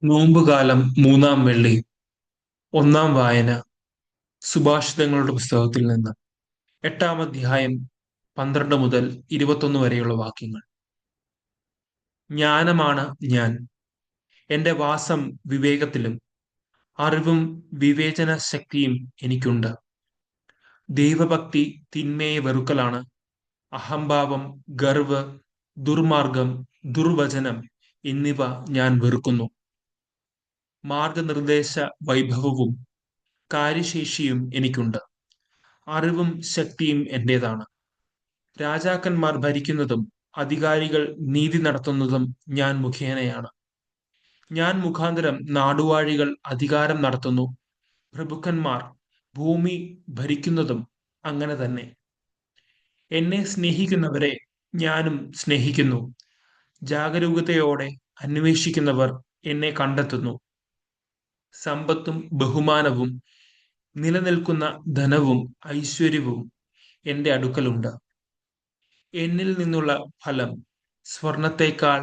നോമ്പുകാലം മൂന്നാം വെള്ളി. ഒന്നാം വായന സുഭാഷിതങ്ങളുടെ പുസ്തകത്തിൽ നിന്ന്. എട്ടാം അധ്യായം 12 മുതൽ 21 വരെയുള്ള വാക്യങ്ങൾ. ജ്ഞാനമാണ് ഞാൻ. എന്റെ വാസം വിവേകത്തിലും അറിവും വിവേചന ശക്തിയും എനിക്കുണ്ട്. ദൈവഭക്തി തിന്മയെ വെറുക്കലാണ്. അഹംഭാവം, ഗർവ്, ദുർമാർഗം, ദുർവചനം എന്നിവ ഞാൻ വെറുക്കുന്നു. മാർഗനിർദ്ദേശ വൈഭവവും കാര്യശേഷിയും എനിക്കുണ്ട്. അറിവും ശക്തിയും എന്റേതാണ്. രാജാക്കന്മാർ ഭരിക്കുന്നതും അധികാരികൾ നീതി നടത്തുന്നതും ഞാൻ മുഖേനയാണ്. ഞാൻ മുഖാന്തരം നാടുവാഴികൾ അധികാരം നടത്തുന്നു. പ്രഭുക്കന്മാർ ഭൂമി ഭരിക്കുന്നതും അങ്ങനെ തന്നെ. എന്നെ സ്നേഹിക്കുന്നവരെ ഞാനും സ്നേഹിക്കുന്നു. ജാഗരൂകതയോടെ അന്വേഷിക്കുന്നവർ എന്നെ കണ്ടെത്തുന്നു. സമ്പത്തും ബഹുമാനവും നിലനിൽക്കുന്ന ധനവും ഐശ്വര്യവും എന്റെ അടുക്കലുണ്ട്. എന്നിൽ നിന്നുള്ള ഫലം സ്വർണത്തേക്കാൾ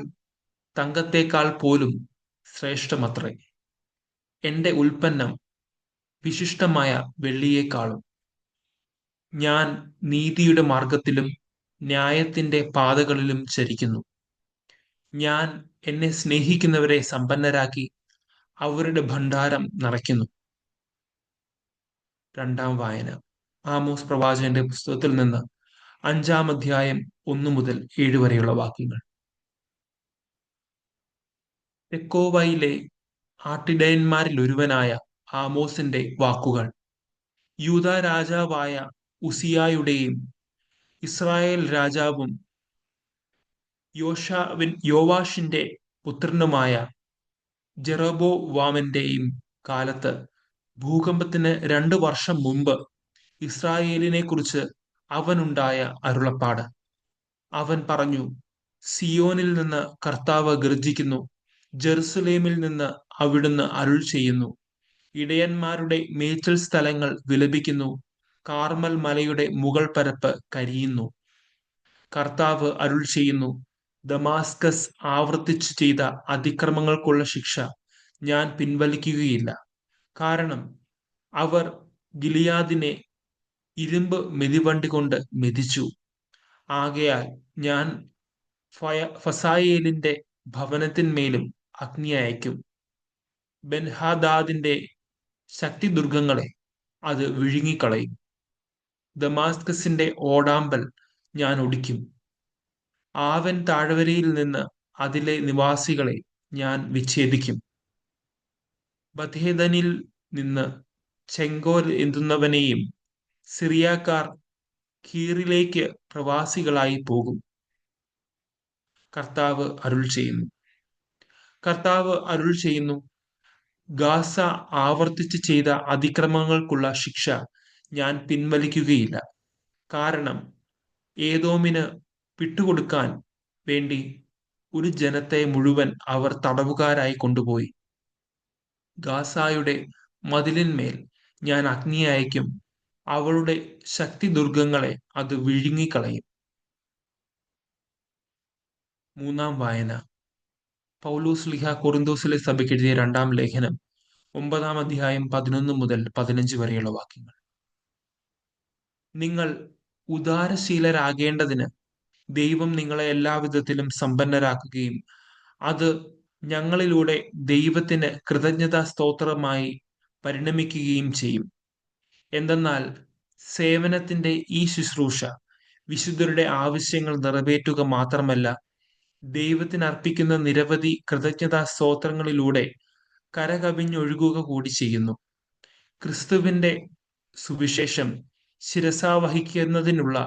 തങ്കത്തേക്കാൾ പോലും ശ്രേഷ്ഠമത്രേ. എന്റെ ഉൽപ്പന്നം വിശിഷ്ടമായ വെള്ളിയേക്കാളും. ഞാൻ നീതിയുടെ മാർഗത്തിലും ന്യായത്തിന്റെ പാതകളിലും ചരിക്കുന്നു. ഞാൻ എന്നെ സ്നേഹിക്കുന്നവരെ സമ്പന്നരാക്കി അവരുടെ ഭണ്ഡാരം നിറയ്ക്കുന്നു. രണ്ടാം വായന ആമോസ് പ്രവാചകന്റെ പുസ്തകത്തിൽ നിന്ന്. 5-ാം അധ്യായം 1 മുതൽ 7 വരെയുള്ള വാക്യങ്ങൾ. തെക്കോവയിലെ ആട്ടിടയന്മാരിലൊരുവനായ ആമോസിന്റെ വാക്കുകൾ. യൂദാ രാജാവായ ഉസിയായുടെയും ഇസ്രായേൽ രാജാവും യോവാഷിന്റെ പുത്രനുമായ ജെറൊബോവാമിന്റെയും കാലത്ത് ഭൂകമ്പത്തിന് 2 വർഷം മുമ്പ് ഇസ്രായേലിനെ കുറിച്ച് അവനുണ്ടായ അരുളപ്പാട്. അവൻ പറഞ്ഞു, സിയോനിൽ നിന്ന് കർത്താവ് ഗർജിക്കുന്നു, ജെറുസലേമിൽ നിന്ന് അവിടുന്ന് അരുൾ ചെയ്യുന്നു. ഇടയന്മാരുടെ മേച്ചിൽ സ്ഥലങ്ങൾ വിലപിക്കുന്നു, കാർമൽ മലയുടെ മുകൾ പരപ്പ് കരിയുന്നു. കർത്താവ് അരുൾ ചെയ്യുന്നു, ദമാസ്കസ് ആവർത്തിച്ചു ചെയ്ത അതിക്രമങ്ങൾക്കുള്ള ശിക്ഷ ഞാൻ പിൻവലിക്കുകയില്ല. കാരണം അവർ ഗിലിയാദിനെ ഇരുമ്പ് മെതിവണ്ടി കൊണ്ട് മെതിച്ചു. ആകയാൽ ഞാൻ ഫസായേലിന്റെ ഭവനത്തിന്മേലും അഗ്നി അയക്കും. ബെൻഹാദാദിന്റെ ശക്തിദുർഗങ്ങളെ അത് വിഴുങ്ങിക്കളയും. ദമാസ്കസിന്റെ ഓടാമ്പൽ ഞാൻ ഒടിക്കും. ആവൻ താഴ്വരയിൽ നിന്ന് അതിലെ നിവാസികളെ ഞാൻ വിച്ഛേദിക്കും. ബഥേദനിൽ നിന്ന് ചെങ്കോൽ എന്തുന്നവനെയും സിറിയക്കാർ കീറിലേക്ക് പ്രവാസികളായി പോകും. കർത്താവ് അരുൾ ചെയ്യുന്നു. കർത്താവ് അരുൾ ചെയ്യുന്നു, ഗാസ ആവർത്തിച്ച് ചെയ്ത അതിക്രമങ്ങൾക്കുള്ള ശിക്ഷ ഞാൻ പിൻവലിക്കുകയില്ല. കാരണം ഏദോമിന് വിട്ടുകൊടുക്കാൻ വേണ്ടി ഒരു ജനത്തെ മുഴുവൻ അവർ തടവുകാരായി കൊണ്ടുപോയി. ഗാസായുടെ മതിലിന്മേൽ ഞാൻ അഗ്നി അയക്കും. അവളുടെ ശക്തിദുർഗങ്ങളെ അത് വിഴുങ്ങിക്കളയും. മൂന്നാം വായന പൗലോസ് ശ്ലീഹ കൊറിന്തോസിലെ സഭയ്ക്ക് എഴുതിയ 2-ാം ലേഖനം 9-ാം അധ്യായം 11 മുതൽ 15 വരെയുള്ള വാക്യങ്ങൾ. നിങ്ങൾ ഉദാരശീലരാകേണ്ടതിന് ദൈവം നിങ്ങളെ എല്ലാവിധത്തിലും സമ്പന്നരാക്കുകയും അത് ഞങ്ങളിലൂടെ ദൈവത്തിന് കൃതജ്ഞതാ സ്തോത്രമായി പരിണമിക്കുകയും ചെയ്യും. എന്തെന്നാൽ സേവനത്തിന്റെ ഈ ശുശ്രൂഷ വിശുദ്ധരുടെ ആവശ്യങ്ങൾ നിറവേറ്റുക മാത്രമല്ല, ദൈവത്തിന് അർപ്പിക്കുന്ന നിരവധി കൃതജ്ഞതാ സ്തോത്രങ്ങളിലൂടെ കരകവിഞ്ഞൊഴുകുക കൂടി ചെയ്യുന്നു. ക്രിസ്തുവിന്റെ സുവിശേഷം ശിരസാവഹിക്കുന്നതിനുള്ള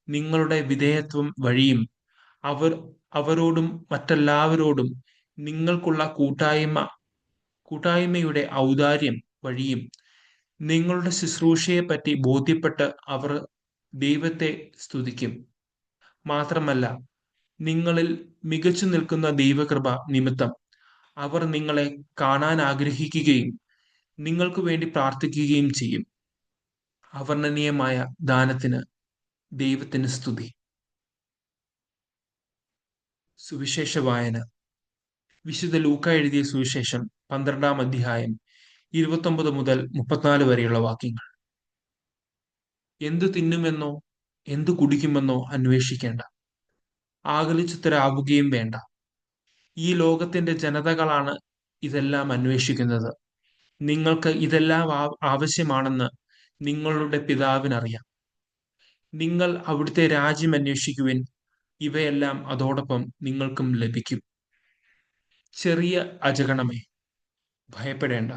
നിങ്ങളുടെ വിധേയത്വം വഴിയും അവരോടും മറ്റെല്ലാവരോടും നിങ്ങൾക്കുള്ള കൂട്ടായ്മയുടെ ഔദാര്യം വഴിയും നിങ്ങളുടെ ശുശ്രൂഷയെപ്പറ്റി ബോധ്യപ്പെട്ട് അവർ ദൈവത്തെ സ്തുതിക്കും. മാത്രമല്ല, നിങ്ങളിൽ മികച്ചു നിൽക്കുന്ന ദൈവകൃപ നിമിത്തം അവർ നിങ്ങളെ കാണാൻ ആഗ്രഹിക്കുകയും നിങ്ങൾക്ക് വേണ്ടി പ്രാർത്ഥിക്കുകയും ചെയ്യും. അവർണ്ണനീയമായ ദാനത്തിന് ദൈവത്തിന് സ്തുതി. സുവിശേഷ വായന. വിശുദ്ധ ലൂക്ക എഴുതിയ സുവിശേഷം 12-ാം അധ്യായം 29 മുതൽ 34 വരെയുള്ള വാക്യങ്ങൾ. എന്തു തിന്നുമെന്നോ എന്തു കുടിക്കുമെന്നോ അന്വേഷിക്കേണ്ട, ആകലിച്ചുത്തരാവുകയും വേണ്ട. ഈ ലോകത്തിന്റെ ജനതകളാണ് ഇതെല്ലാം അന്വേഷിക്കുന്നത്. നിങ്ങൾക്ക് ഇതെല്ലാം ആവശ്യമാണെന്ന് നിങ്ങളുടെ പിതാവിനറിയാം. നിങ്ങൾ അവിടുത്തെ രാജ്യം അന്വേഷിക്കുവിൻ, ഇവയെല്ലാം അതോടൊപ്പം നിങ്ങൾക്കും ലഭിക്കും. ചെറിയ അജഗണമേ, ഭയപ്പെടേണ്ട.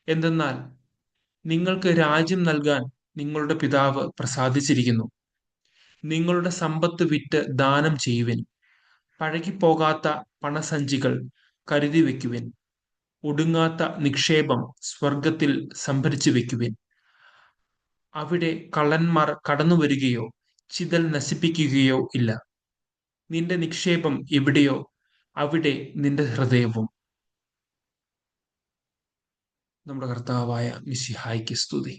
എന്തെന്നാൽ നിങ്ങൾക്ക് രാജ്യം നൽകാൻ നിങ്ങളുടെ പിതാവ് പ്രസാദിച്ചിരിക്കുന്നു. നിങ്ങളുടെ സമ്പത്ത് വിറ്റ് ദാനം ചെയ്യുവിൻ. പഴകിപ്പോകാത്ത പണസഞ്ചികൾ കരുതി വെക്കുവിൻ. ഒടുങ്ങാത്ത നിക്ഷേപം സ്വർഗത്തിൽ സംഭരിച്ചു വെക്കുവിൻ. അവിടെ കള്ളന്മാർ കടന്നുവരികയോ ചിതൽ നശിപ്പിക്കുകയോ ഇല്ല. നിന്റെ നിക്ഷേപം എവിടെയോ അവിടെ നിന്റെ ഹൃദയവും. നമ്മുടെ കർത്താവായ മിശിഹായ്ക്ക് സ്തുതി.